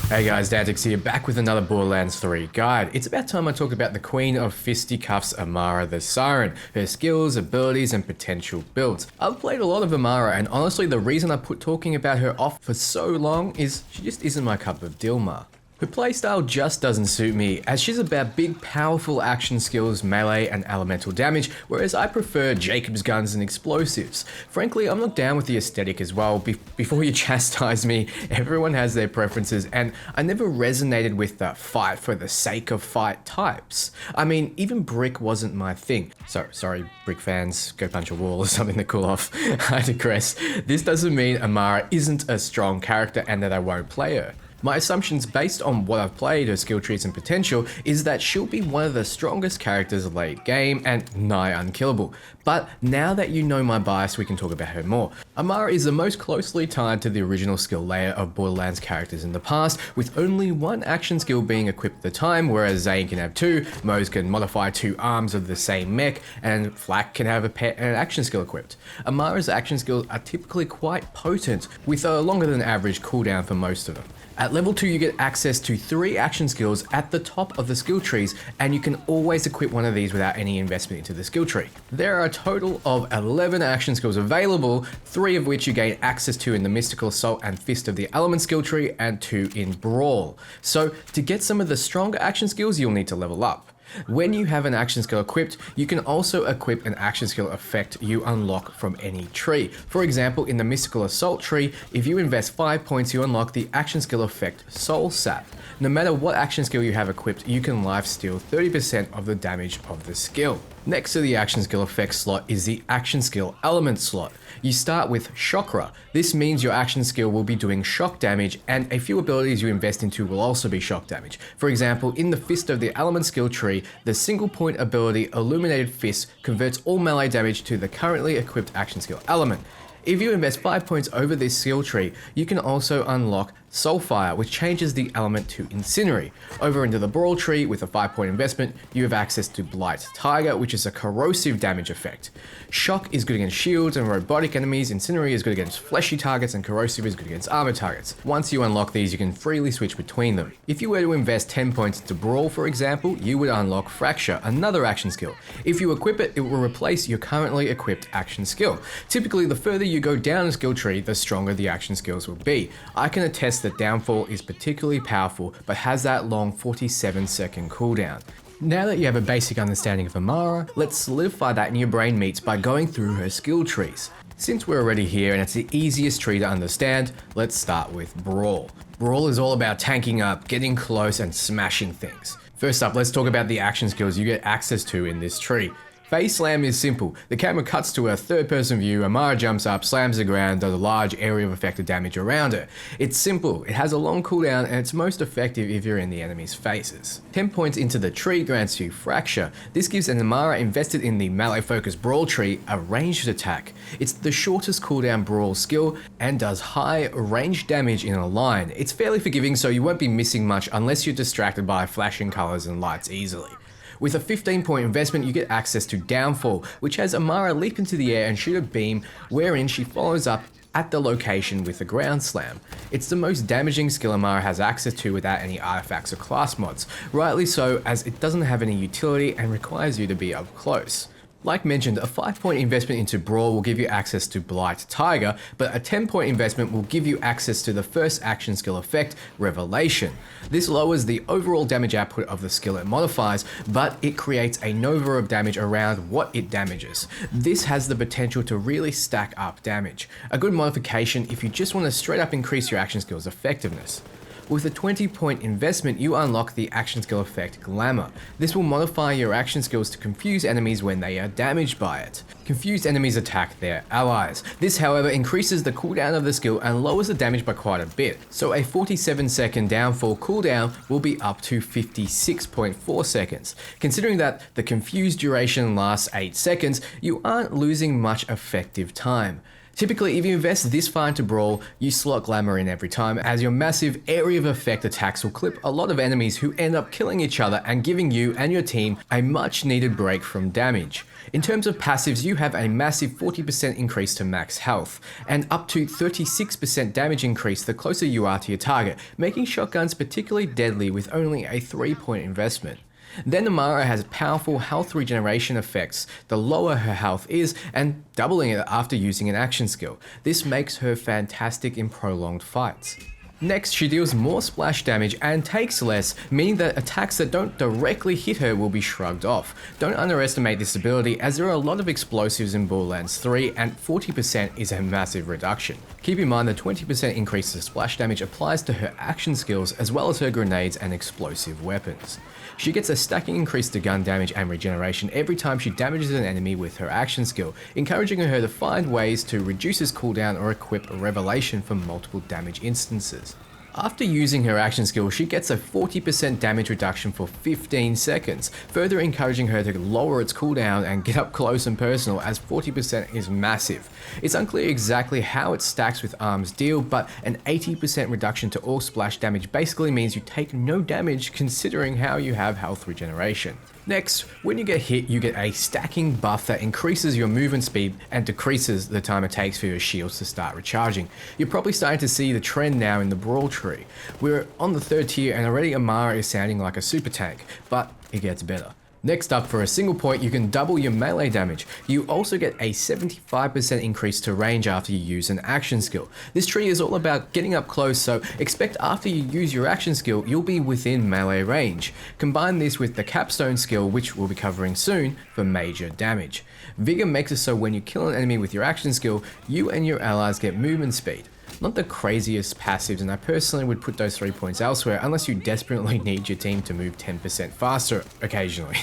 Hey guys, Dantics here, back with another Borderlands 3 guide. It's about time I talked about the queen of fisticuffs, Amara the Siren, her skills, abilities, and potential builds. I've played a lot of Amara, and honestly the reason I put talking about her off for so long is she just isn't my cup of Dilma. Her playstyle just doesn't suit me, as she's about big, powerful action skills, melee, and elemental damage, whereas I prefer Jacob's guns and explosives. Frankly, I'm not down with the aesthetic as well. Before you chastise me, everyone has their preferences, and I never resonated with the fight for the sake of fight types. I mean, even Brick wasn't my thing. So, sorry, Brick fans, go punch a wall or something to cool off. I digress. This doesn't mean Amara isn't a strong character and that I won't play her. My assumptions based on what I've played, her skill trees and potential, is that she'll be one of the strongest characters late game and nigh unkillable. But now that you know my bias, we can talk about her more. Amara is the most closely tied to the original skill layer of Borderlands characters in the past, with only one action skill being equipped at the time, whereas Zane can have two, Mose can modify two arms of the same mech, and Flak can have an action skill equipped. Amara's action skills are typically quite potent, with a longer than average cooldown for most of them. At level 2 you get access to 3 action skills at the top of the skill trees, and you can always equip one of these without any investment into the skill tree. There are a total of 11 action skills available, 3 of which you gain access to in the Mystical Assault and Fist of the Element skill tree, and 2 in Brawl. So to get some of the stronger action skills you'll need to level up. When you have an action skill equipped, you can also equip an action skill effect you unlock from any tree. For example, in the Mystical Assault tree, if you invest 5 points, you unlock the action skill effect Soul Sap. No matter what action skill you have equipped, you can lifesteal 30% of the damage of the skill. Next to the action skill effect slot is the action skill element slot. You start with Chakra. This means your action skill will be doing shock damage, and a few abilities you invest into will also be shock damage. For example, in the Fist of the Element skill tree, the single point ability Illuminated Fist converts all melee damage to the currently equipped action skill element. If you invest 5 points over this skill tree, you can also unlock Soulfire, which changes the element to Incendiary. Over into the Brawl tree, with a 5-point investment, you have access to Blight Tiger, which is a corrosive damage effect. Shock is good against shields and robotic enemies, Incendiary is good against fleshy targets, and corrosive is good against armored targets. Once you unlock these, you can freely switch between them. If you were to invest 10 points into Brawl, for example, you would unlock Fracture, another action skill. If you equip it, it will replace your currently equipped action skill. Typically, the further you go down a skill tree, the stronger the action skills will be. I can attest that Downfall is particularly powerful, but has that long 47-second cooldown. Now that you have a basic understanding of Amara, let's solidify that in your brain meats by going through her skill trees. Since we're already here and it's the easiest tree to understand, let's start with Brawl. Brawl is all about tanking up, getting close, and smashing things. First up, let's talk about the action skills you get access to in this tree. Face Slam is simple. The camera cuts to a third-person view, Amara jumps up, slams the ground, does a large area of affected damage around her. It's simple, it has a long cooldown, and it's most effective if you're in the enemy's faces. 10 points into the tree grants you Fracture. This gives an Amara invested in the melee-focused Brawl tree a ranged attack. It's the shortest cooldown Brawl skill and does high ranged damage in a line. It's fairly forgiving, so you won't be missing much unless you're distracted by flashing colors and lights easily. With a 15-point investment, you get access to Downfall, which has Amara leap into the air and shoot a beam, wherein she follows up at the location with a ground slam. It's the most damaging skill Amara has access to without any artifacts or class mods. Rightly so, as it doesn't have any utility and requires you to be up close. Like mentioned, a 5-point investment into Brawl will give you access to Blight Tiger, but a 10-point investment will give you access to the first action skill effect, Revelation. This lowers the overall damage output of the skill it modifies, but it creates a nova of damage around what it damages. This has the potential to really stack up damage. A good modification if you just want to straight up increase your action skill's effectiveness. With a 20-point investment, you unlock the action skill effect Glamour. This will modify your action skills to confuse enemies when they are damaged by it. Confused enemies attack their allies. This, however, increases the cooldown of the skill and lowers the damage by quite a bit. So a 47-second downfall cooldown will be up to 56.4 seconds. Considering that the confused duration lasts 8 seconds, you aren't losing much effective time. Typically, if you invest this far into Brawl, you slot Glamour in every time, as your massive area of effect attacks will clip a lot of enemies who end up killing each other and giving you and your team a much needed break from damage. In terms of passives, you have a massive 40% increase to max health, and up to 36% damage increase the closer you are to your target, making shotguns particularly deadly with only a 3-point investment. Then Amara has powerful health regeneration effects the lower her health is, and doubling it after using an action skill. This makes her fantastic in prolonged fights. Next, she deals more splash damage and takes less, meaning that attacks that don't directly hit her will be shrugged off. Don't underestimate this ability, as there are a lot of explosives in Borderlands 3 and 40% is a massive reduction. Keep in mind the 20% increase to splash damage applies to her action skills as well as her grenades and explosive weapons. She gets a stacking increase to gun damage and regeneration every time she damages an enemy with her action skill, encouraging her to find ways to reduce his cooldown or equip a revelation for multiple damage instances. After using her action skill, she gets a 40% damage reduction for 15 seconds, further encouraging her to lower its cooldown and get up close and personal, as 40% is massive. It's unclear exactly how it stacks with Arm's deal, but an 80% reduction to all splash damage basically means you take no damage considering how you have health regeneration. Next, when you get hit, you get a stacking buff that increases your movement speed and decreases the time it takes for your shields to start recharging. You're probably starting to see the trend now in the Brawl tree. We're on the 3rd tier and already Amara is sounding like a super tank, but it gets better. Next up, for a single point, you can double your melee damage. You also get a 75% increase to range after you use an action skill. This tree is all about getting up close, so expect after you use your action skill, you'll be within melee range. Combine this with the capstone skill, which we'll be covering soon, for major damage. Vigor makes it so when you kill an enemy with your action skill, you and your allies get movement speed. Not the craziest passives, and I personally would put those 3 points elsewhere unless you desperately need your team to move 10% faster occasionally.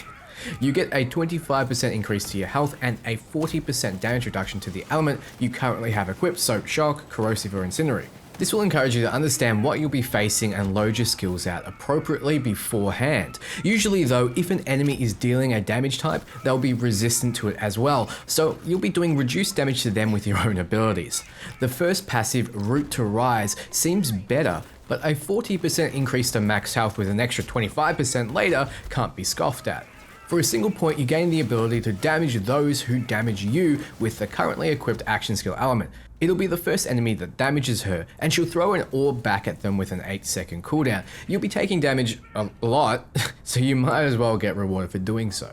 You get a 25% increase to your health and a 40% damage reduction to the element you currently have equipped, so shock, corrosive or incendiary. This will encourage you to understand what you'll be facing and load your skills out appropriately beforehand. Usually though, if an enemy is dealing a damage type, they'll be resistant to it as well, so you'll be doing reduced damage to them with your own abilities. The first passive, Root to Rise, seems better, but a 40% increase to max health with an extra 25% later can't be scoffed at. For a single point, you gain the ability to damage those who damage you with the currently equipped action skill element. It'll be the first enemy that damages her, and she'll throw an orb back at them with an 8-second cooldown. You'll be taking damage a lot, so you might as well get rewarded for doing so.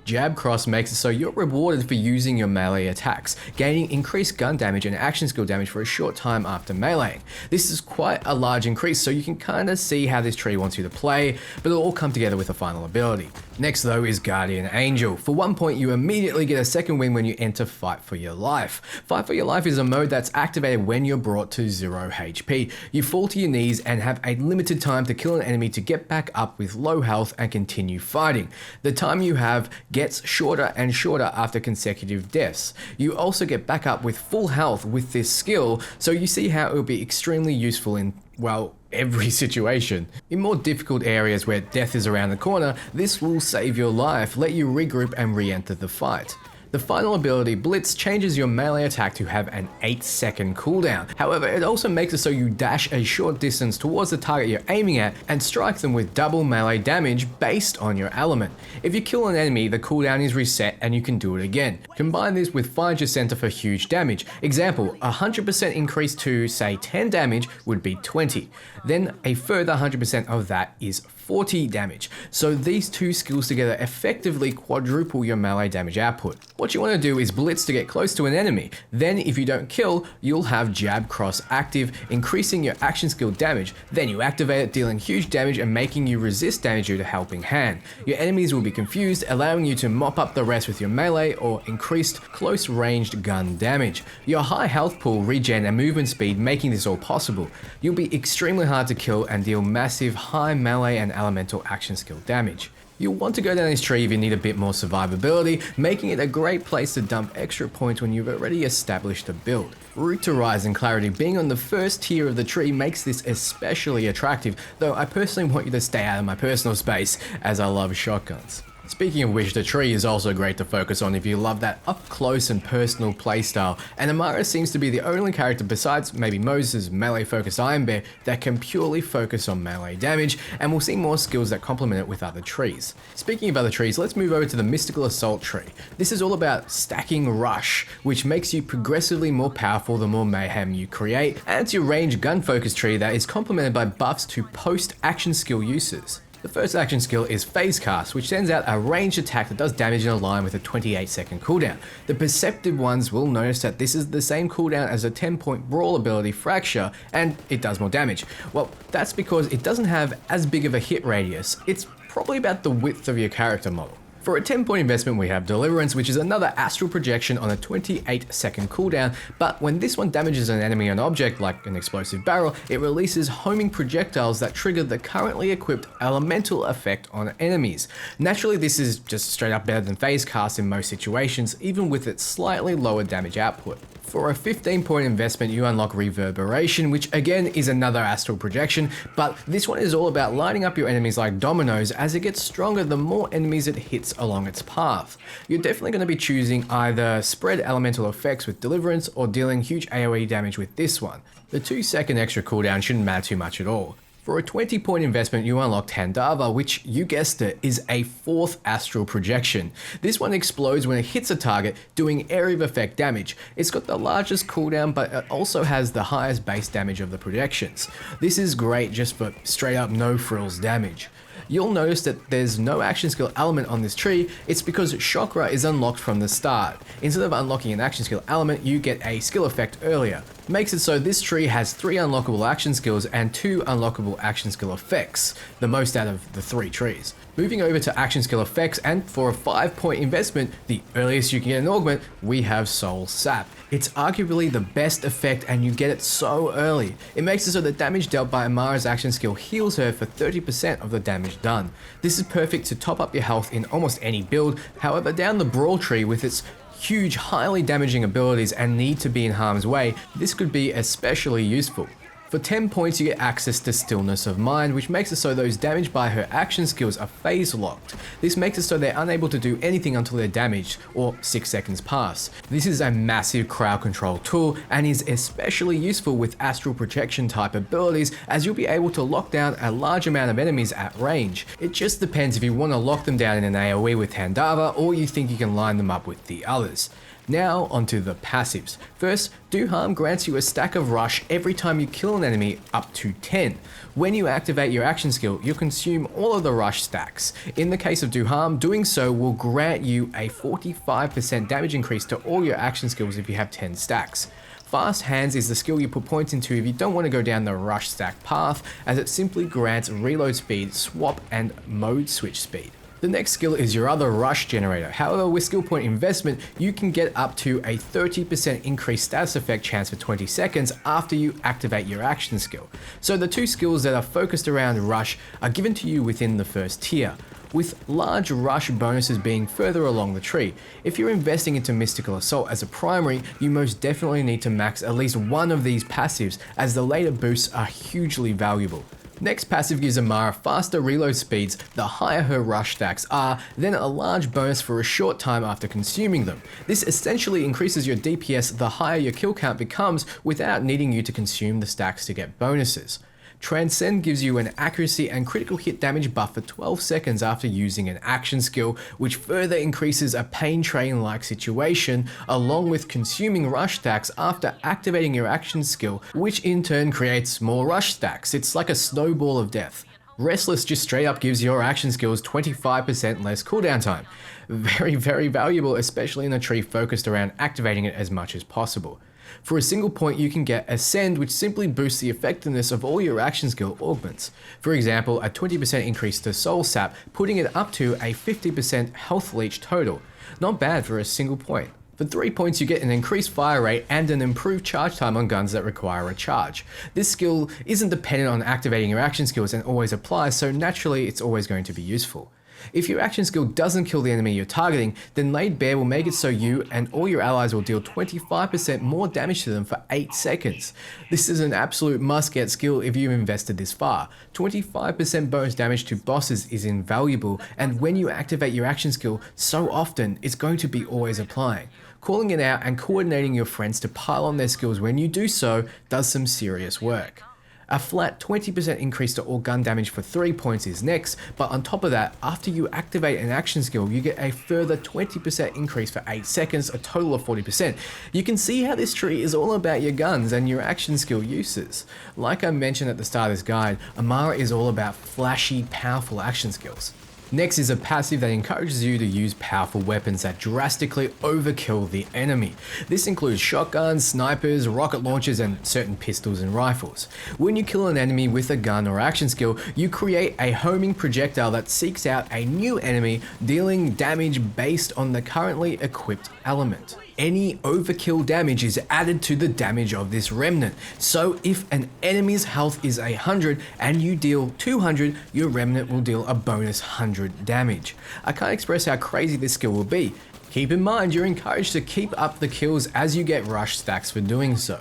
Jab Cross makes it so you're rewarded for using your melee attacks, gaining increased gun damage and action skill damage for a short time after meleeing. This is quite a large increase, so you can kind of see how this tree wants you to play, but it'll all come together with a final ability. Next though is Guardian Angel. For 1 point, you immediately get a second win when you enter Fight for Your Life. Fight for Your Life is a mode that's activated when you're brought to 0 HP. You fall to your knees and have a limited time to kill an enemy to get back up with low health and continue fighting. The time you have gets shorter and shorter after consecutive deaths. You also get back up with full health with this skill, so you see how it will be extremely useful in, well, every situation. In more difficult areas where death is around the corner, this will save your life, let you regroup and re-enter the fight. The final ability, Blitz, changes your melee attack to have an 8-second cooldown. However, it also makes it so you dash a short distance towards the target you're aiming at and strike them with double melee damage based on your element. If you kill an enemy, the cooldown is reset and you can do it again. Combine this with Find Your Center for huge damage. Example, 100% increase to, say, 10 damage would be 20. Then a further 100% of that is 40 damage. So these two skills together effectively quadruple your melee damage output. What you want to do is blitz to get close to an enemy. Then if you don't kill, you'll have Jab Cross active, increasing your action skill damage. Then you activate it, dealing huge damage and making you resist damage due to Helping Hand. Your enemies will be confused, allowing you to mop up the rest with your melee or increased close ranged gun damage. Your high health pool, regen and movement speed making this all possible. You'll be extremely hard to kill and deal massive high melee and elemental action skill damage. You'll want to go down this tree if you need a bit more survivability, making it a great place to dump extra points when you've already established a build. Root to Rise and Clarity being on the first tier of the tree makes this especially attractive, though I personally want you to stay out of my personal space as I love shotguns. Speaking of which, the tree is also great to focus on if you love that up close and personal playstyle, and Amara seems to be the only character besides maybe Moses' melee focused Iron Bear that can purely focus on melee damage, and we'll see more skills that complement it with other trees. Speaking of other trees, let's move over to the Mystical Assault tree. This is all about stacking rush, which makes you progressively more powerful the more mayhem you create, and it's your range gun focus tree that is complemented by buffs to post action skill uses. The first action skill is Phase Cast, which sends out a ranged attack that does damage in a line with a 28-second cooldown. The perceptive ones will notice that this is the same cooldown as a 10-point Brawl ability Fracture, and it does more damage. Well, that's because it doesn't have as big of a hit radius. It's probably about the width of your character model. For a 10-point investment, we have Deliverance, which is another astral projection on a 28-second cooldown, but when this one damages an enemy or an object, like an explosive barrel, it releases homing projectiles that trigger the currently equipped elemental effect on enemies. Naturally, this is just straight up better than Phase Cast in most situations, even with its slightly lower damage output. For a 15-point investment, you unlock Reverberation, which again is another astral projection, but this one is all about lining up your enemies like dominoes. As it gets stronger, the more enemies it hits along its path. You're definitely going to be choosing either spread elemental effects with Deliverance or dealing huge AoE damage with this one. The 2-second extra cooldown shouldn't matter too much at all. For a 20-point investment, you unlock Tandava, which, you guessed it, is a 4th astral projection. This one explodes when it hits a target, doing area of effect damage. It's got the largest cooldown, but it also has the highest base damage of the projections. This is great just for straight up no frills damage. You'll notice that there's no action skill element on this tree. It's because Chakra is unlocked from the start. Instead of unlocking an action skill element, you get a skill effect earlier. Makes it so this tree has 3 unlockable action skills and 2 unlockable action skill effects, the most out of the 3 trees. Moving over to action skill effects, and for a 5-point investment, the earliest you can get an augment, we have Soul Sap. It's arguably the best effect and you get it so early. It makes it so the damage dealt by Amara's action skill heals her for 30% of the damage done. This is perfect to top up your health in almost any build. However, down the Brawl tree with its huge, highly damaging abilities and need to be in harm's way, this could be especially useful. For 10 points, you get access to Stillness of Mind, which makes it so those damaged by her action skills are phase locked. This makes it so they're unable to do anything until they're damaged, or 6 seconds pass. This is a massive crowd control tool, and is especially useful with astral projection type abilities, as you'll be able to lock down a large amount of enemies at range. It just depends if you want to lock them down in an AoE with Tandava, or you think you can line them up with the others. Now onto the passives. First, Do Harm grants you a stack of rush every time you kill an enemy up to 10. When you activate your action skill, you'll consume all of the rush stacks. In the case of Do Harm, doing so will grant you a 45% damage increase to all your action skills if you have 10 stacks. Fast Hands is the skill you put points into if you don't want to go down the rush stack path, as it simply grants reload speed, swap, and mode switch speed. The next skill is your other rush generator. However, with skill point investment, you can get up to a 30% increased status effect chance for 20 seconds after you activate your action skill. So the 2 skills that are focused around rush are given to you within the first tier, with large rush bonuses being further along the tree. If you're investing into Mystical Assault as a primary, you most definitely need to max at least one of these passives, as the later boosts are hugely valuable. Next passive gives Amara faster reload speeds the higher her rush stacks are, then a large bonus for a short time after consuming them. This essentially increases your DPS the higher your kill count becomes without needing you to consume the stacks to get bonuses. Transcend gives you an accuracy and critical hit damage buff for 12 seconds after using an action skill, which further increases a pain train-like situation, along with consuming rush stacks after activating your action skill, which in turn creates more rush stacks. It's like a snowball of death. Restless just straight up gives your action skills 25% less cooldown time. Very, very valuable, especially in a tree focused around activating it as much as possible. For a single point, you can get Ascend, which simply boosts the effectiveness of all your action skill augments. For example, a 20% increase to Soul Sap, putting it up to a 50% health leech total. Not bad for a single point. For 3 points, you get an increased fire rate and an improved charge time on guns that require a charge. This skill isn't dependent on activating your action skills and always applies, so naturally it's always going to be useful. If your action skill doesn't kill the enemy you're targeting, then Laid Bare will make it so you and all your allies will deal 25% more damage to them for 8 seconds. This is an absolute must-get skill if you've invested this far. 25% bonus damage to bosses is invaluable, and when you activate your action skill so often, it's going to be always applying. Calling it out and coordinating your friends to pile on their skills when you do so does some serious work. A flat 20% increase to all gun damage for 3 points is next, but on top of that, after you activate an action skill, you get a further 20% increase for 8 seconds, a total of 40%. You can see how this tree is all about your guns and your action skill uses. Like I mentioned at the start of this guide, Amara is all about flashy, powerful action skills. Next is a passive that encourages you to use powerful weapons that drastically overkill the enemy. This includes shotguns, snipers, rocket launchers, and certain pistols and rifles. When you kill an enemy with a gun or action skill, you create a homing projectile that seeks out a new enemy, dealing damage based on the currently equipped element. Any overkill damage is added to the damage of this remnant. So if an enemy's health is 100 and you deal 200, your remnant will deal a bonus 100 damage. I can't express how crazy this skill will be. Keep in mind you're encouraged to keep up the kills as you get rush stacks for doing so.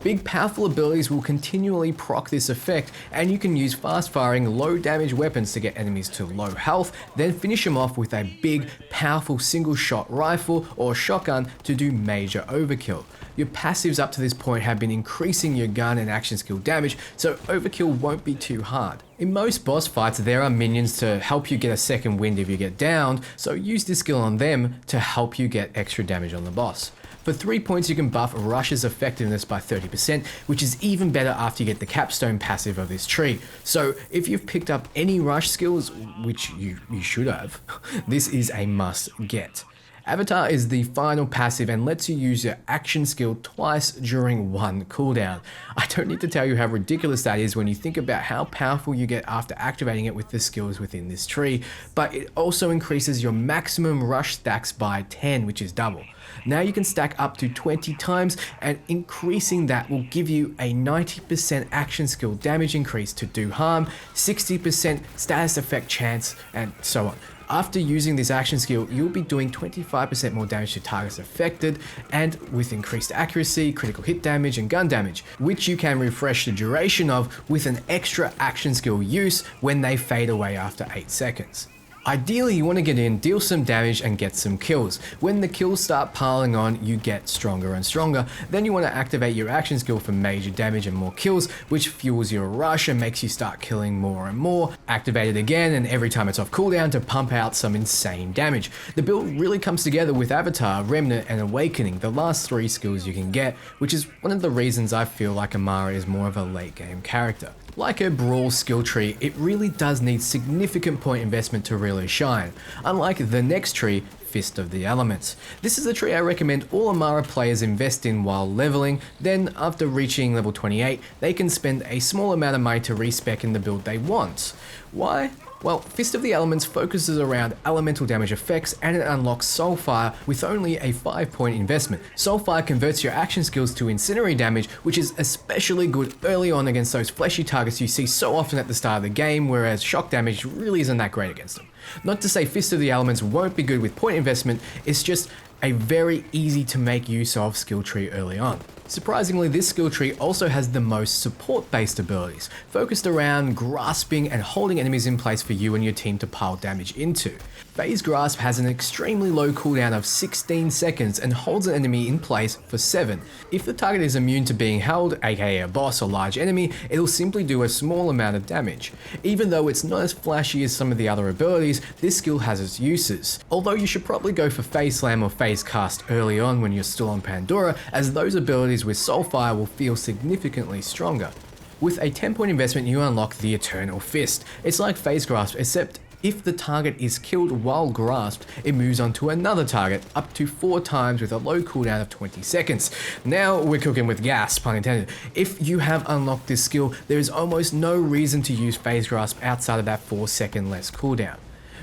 Big powerful abilities will continually proc this effect, and you can use fast firing low damage weapons to get enemies to low health, then finish them off with a big powerful single shot rifle or shotgun to do major overkill. Your passives up to this point have been increasing your gun and action skill damage, so overkill won't be too hard. In most boss fights there are minions to help you get a second wind if you get downed, so use this skill on them to help you get extra damage on the boss. For 3 points you can buff Rush's effectiveness by 30%, which is even better after you get the capstone passive of this tree. So if you've picked up any rush skills, which you should have, this is a must get. Avatar is the final passive and lets you use your action skill twice during one cooldown. I don't need to tell you how ridiculous that is when you think about how powerful you get after activating it with the skills within this tree, but it also increases your maximum rush stacks by 10, which is double. Now you can stack up to 20 times, and increasing that will give you a 90% action skill damage increase to do harm, 60% status effect chance, and so on. After using this action skill, you'll be doing 25% more damage to targets affected, and with increased accuracy, critical hit damage, and gun damage, which you can refresh the duration of with an extra action skill use when they fade away after 8 seconds. Ideally, you want to get in, deal some damage, and get some kills. When the kills start piling on, you get stronger and stronger. Then you want to activate your action skill for major damage and more kills, which fuels your rush and makes you start killing more and more. Activate it again, and every time it's off cooldown to pump out some insane damage. The build really comes together with Avatar, Remnant, and Awakening, the last 3 skills you can get, which is one of the reasons I feel like Amara is more of a late game character. Like a Brawl skill tree, it really does need significant point investment to really shine, unlike the next tree, Fist of the Elements. This is the tree I recommend all Amara players invest in while leveling, then after reaching level 28, they can spend a small amount of money to respec in the build they want. Why? Well, Fist of the Elements focuses around elemental damage effects, and it unlocks Soulfire with only a 5-point investment. Soulfire converts your action skills to incendiary damage, which is especially good early on against those fleshy targets you see so often at the start of the game, whereas shock damage really isn't that great against them. Not to say Fist of the Elements won't be good with point investment, it's just a very easy to make use of skill tree early on. Surprisingly, this skill tree also has the most support-based abilities, focused around grasping and holding enemies in place for you and your team to pile damage into. Phase Grasp has an extremely low cooldown of 16 seconds and holds an enemy in place for 7. If the target is immune to being held, aka a boss or large enemy, it'll simply do a small amount of damage. Even though it's not as flashy as some of the other abilities, this skill has its uses. Although you should probably go for Phase Slam or Phase Cast early on when you're still on Pandora, as those abilities with Soulfire will feel significantly stronger. With a 10-point investment, you unlock the Eternal Fist. It's like Phase Grasp, except if the target is killed while grasped, it moves on to another target up to 4 times with a low cooldown of 20 seconds. Now we're cooking with gas, pun intended. If you have unlocked this skill, there is almost no reason to use Phase Grasp outside of that 4-second less cooldown.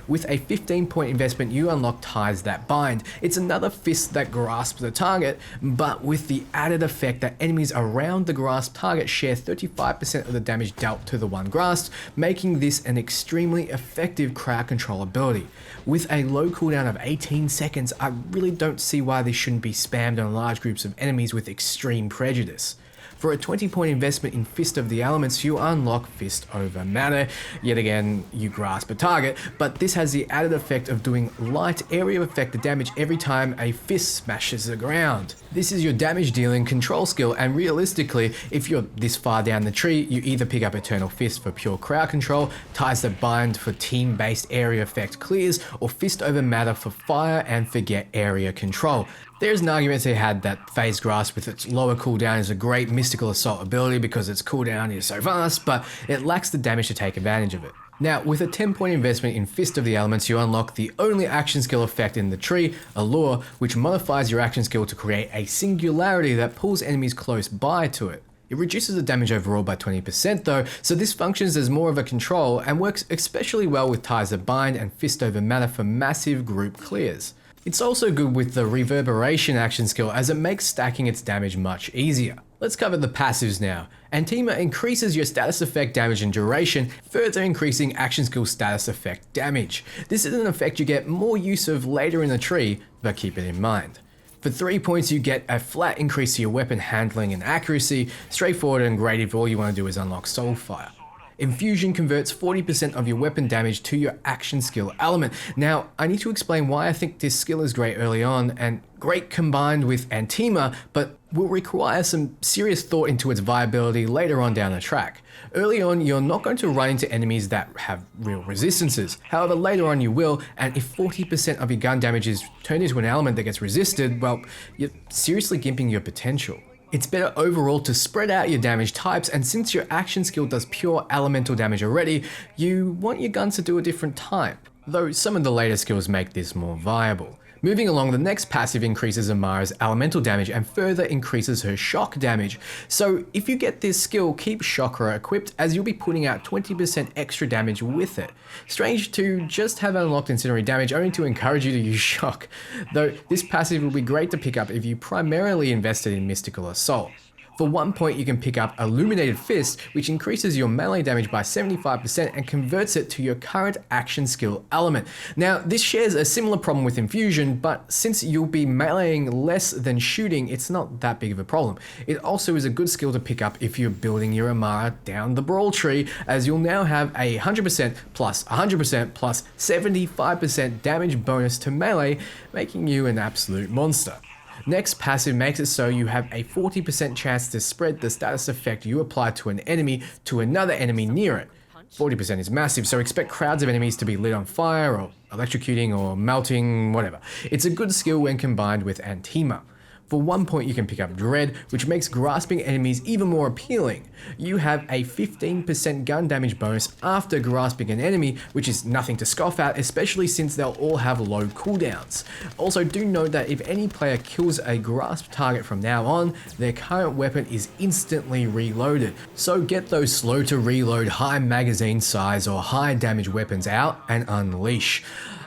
With a 15-point investment, you unlock Ties That Bind. It's another fist that grasps the target, but with the added effect that enemies around the grasped target share 35% of the damage dealt to the one grasped, making this an extremely effective crowd control ability. With a low cooldown of 18 seconds, I really don't see why this shouldn't be spammed on large groups of enemies with extreme prejudice. For a 20-point investment in Fist of the Elements, you unlock Fist Over Matter. Yet again, you grasp a target, but this has the added effect of doing light area of effect damage every time a fist smashes the ground. This is your damage dealing control skill, and realistically, if you're this far down the tree, you either pick up Eternal Fist for pure crowd control, Ties That Bind for team-based area effect clears, or Fist Over Matter for fire and forget area control. There's an argument to be had that Phase Grasp with its lower cooldown is a great mystical assault ability because its cooldown is so fast, but it lacks the damage to take advantage of it. Now, with a 10-point investment in Fist of the Elements, you unlock the only action skill effect in the tree, Allure, which modifies your action skill to create a singularity that pulls enemies close by to it. It reduces the damage overall by 20% though, so this functions as more of a control and works especially well with Ties That Bind and Fist Over Matter for massive group clears. It's also good with the Reverberation action skill as it makes stacking its damage much easier. Let's cover the passives now. Antima increases your status effect damage and duration, further increasing action skill status effect damage. This is an effect you get more use of later in the tree, but keep it in mind. For 3 points, you get a flat increase to your weapon handling and accuracy, straightforward and great if all you want to do is unlock Soulfire. Infusion converts 40% of your weapon damage to your action skill element. Now, I need to explain why I think this skill is great early on and great combined with Antima, but will require some serious thought into its viability later on down the track. Early on, you're not going to run into enemies that have real resistances. However, later on you will, and if 40% of your gun damage is turned into an element that gets resisted, well, you're seriously gimping your potential. It's better overall to spread out your damage types, and since your action skill does pure elemental damage already, you want your guns to do a different type, though some of the later skills make this more viable. Moving along, the next passive increases Amara's elemental damage and further increases her shock damage. So if you get this skill, keep Chakra equipped as you'll be putting out 20% extra damage with it. Strange to just have unlocked incendiary damage only to encourage you to use shock, though this passive will be great to pick up if you primarily invested in Mystical Assault. For 1 point, you can pick up Illuminated Fist, which increases your melee damage by 75% and converts it to your current action skill element. Now, this shares a similar problem with Infusion, but since you'll be meleeing less than shooting, it's not that big of a problem. It also is a good skill to pick up if you're building your Amara down the Brawl tree, as you'll now have a 100% plus 100% plus 75% damage bonus to melee, making you an absolute monster. Next passive makes it so you have a 40% chance to spread the status effect you apply to an enemy to another enemy near it. 40% is massive, so expect crowds of enemies to be lit on fire or electrocuting or melting, whatever. It's a good skill when combined with Antima. For 1 point, you can pick up Dread, which makes grasping enemies even more appealing. You have a 15% gun damage bonus after grasping an enemy, which is nothing to scoff at, especially since they'll all have low cooldowns. Also, do note that if any player kills a grasp target from now on, their current weapon is instantly reloaded. So get those slow to reload, high magazine size or high damage weapons out and unleash.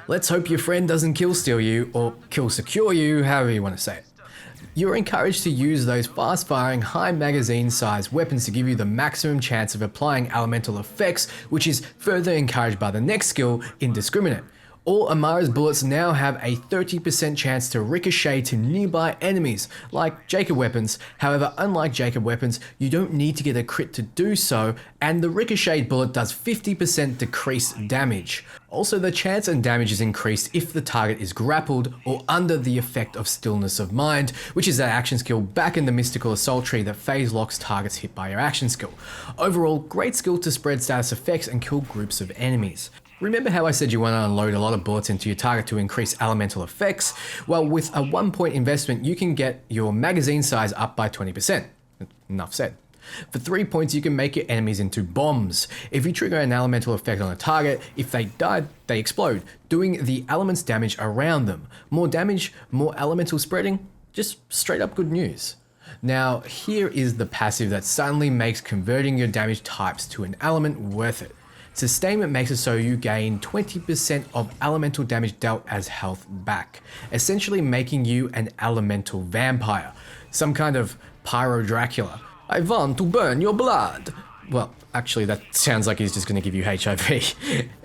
Let's hope your friend doesn't kill steal you or kill secure you, however you want to say it. You're encouraged to use those fast-firing, high magazine-sized weapons to give you the maximum chance of applying elemental effects, which is further encouraged by the next skill, Indiscriminate. All Amara's bullets now have a 30% chance to ricochet to nearby enemies, like Jacob weapons. However, unlike Jacob weapons, you don't need to get a crit to do so, and the ricocheted bullet does 50% decreased damage. Also, the chance and damage is increased if the target is grappled or under the effect of Stillness of Mind, which is that action skill back in the Mystical Assault tree that phase locks targets hit by your action skill. Overall, great skill to spread status effects and kill groups of enemies. Remember how I said you want to unload a lot of bullets into your target to increase elemental effects? Well, with a 1 point investment, you can get your magazine size up by 20%. Enough said. For 3 points, you can make your enemies into bombs. If you trigger an elemental effect on a target, if they die, they explode, doing the element's damage around them. More damage, more elemental spreading, just straight up good news. Now, here is the passive that suddenly makes converting your damage types to an element worth it. Sustainment makes it so you gain 20% of elemental damage dealt as health back, essentially making you an elemental vampire, some kind of pyro Dracula. I want to burn your blood. Well, actually that sounds like he's just going to give you HIV.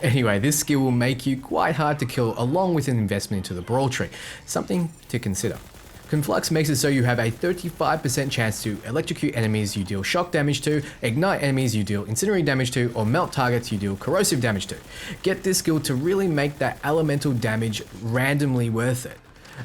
Anyway, this skill will make you quite hard to kill along with an investment into the Brawl tree, something to consider. Conflux makes it so you have a 35% chance to electrocute enemies you deal shock damage to, ignite enemies you deal incendiary damage to, or melt targets you deal corrosive damage to. Get this skill to really make that elemental damage randomly worth it.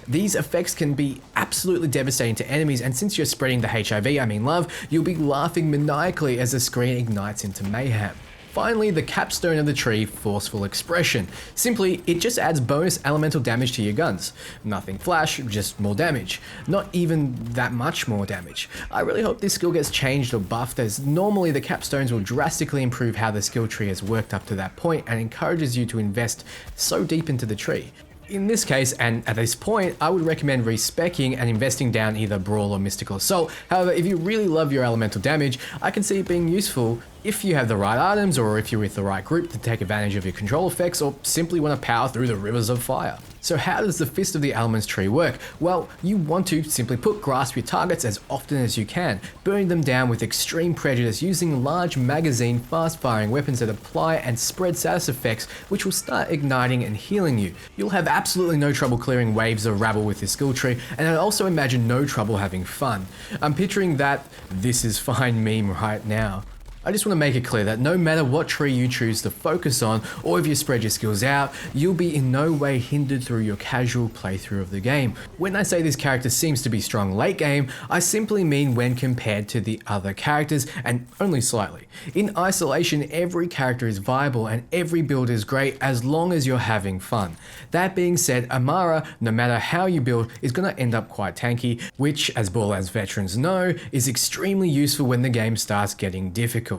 These effects can be absolutely devastating to enemies, and since you're spreading the HIV, I mean love, you'll be laughing maniacally as the screen ignites into mayhem. Finally, the capstone of the tree, Forceful Expression. Simply, it just adds bonus elemental damage to your guns. Nothing flash, just more damage. Not even that much more damage. I really hope this skill gets changed or buffed, as normally the capstones will drastically improve how the skill tree has worked up to that point and encourages you to invest so deep into the tree. In this case, and at this point, I would recommend respecing and investing down either Brawl or Mystical Assault. However, if you really love your elemental damage, I can see it being useful if you have the right items, or if you're with the right group to take advantage of your control effects, or simply want to power through the rivers of fire. So how does the Fist of the Elements tree work? Well, you want to simply grasp your targets as often as you can, burning them down with extreme prejudice using large magazine fast firing weapons that apply and spread status effects which will start igniting and healing you. You'll have absolutely no trouble clearing waves of rabble with this skill tree, and I'd also imagine no trouble having fun. I'm picturing that "this is fine" meme right now. I just want to make it clear that no matter what tree you choose to focus on, or if you spread your skills out, you'll be in no way hindered through your casual playthrough of the game. When I say this character seems to be strong late game, I simply mean when compared to the other characters, and only slightly. In isolation, every character is viable and every build is great as long as you're having fun. That being said, Amara, no matter how you build, is going to end up quite tanky, which, as Borderlands veterans know, is extremely useful when the game starts getting difficult.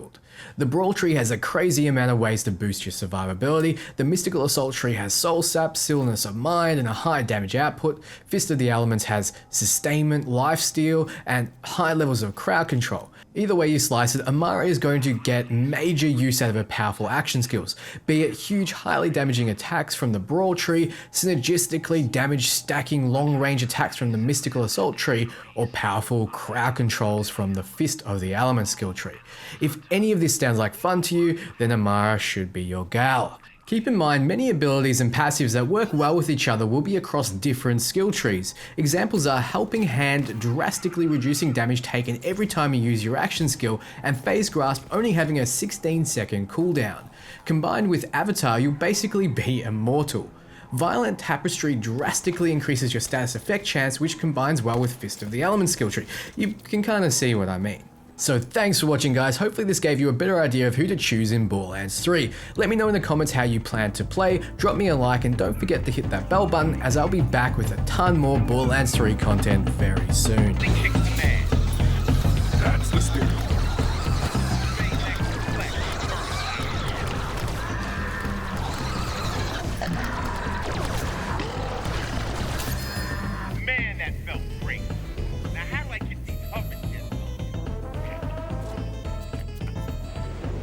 The Brawl tree has a crazy amount of ways to boost your survivability. The Mystical Assault tree has Soul Sap, Stillness of Mind, and a high damage output. Fist of the Elements has Sustainment, Lifesteal, and high levels of crowd control. Either way you slice it, Amara is going to get major use out of her powerful action skills, be it huge highly damaging attacks from the Brawl tree, synergistically damage stacking long range attacks from the Mystical Assault tree, or powerful crowd controls from the Fist of the Elements skill tree. If any of this sounds like fun to you, then Amara should be your gal. Keep in mind, many abilities and passives that work well with each other will be across different skill trees. Examples are Helping Hand drastically reducing damage taken every time you use your action skill, and Phase Grasp only having a 16-second cooldown. Combined with Avatar, you'll basically be immortal. Violent Tapestry drastically increases your status effect chance, which combines well with Fist of the Elements skill tree. You can kind of see what I mean. So thanks for watching, guys. Hopefully this gave you a better idea of who to choose in Borderlands 3. Let me know in the comments how you plan to play, drop me a like, and don't forget to hit that bell button, as I'll be back with a ton more Borderlands 3 content very soon. That's the spirit.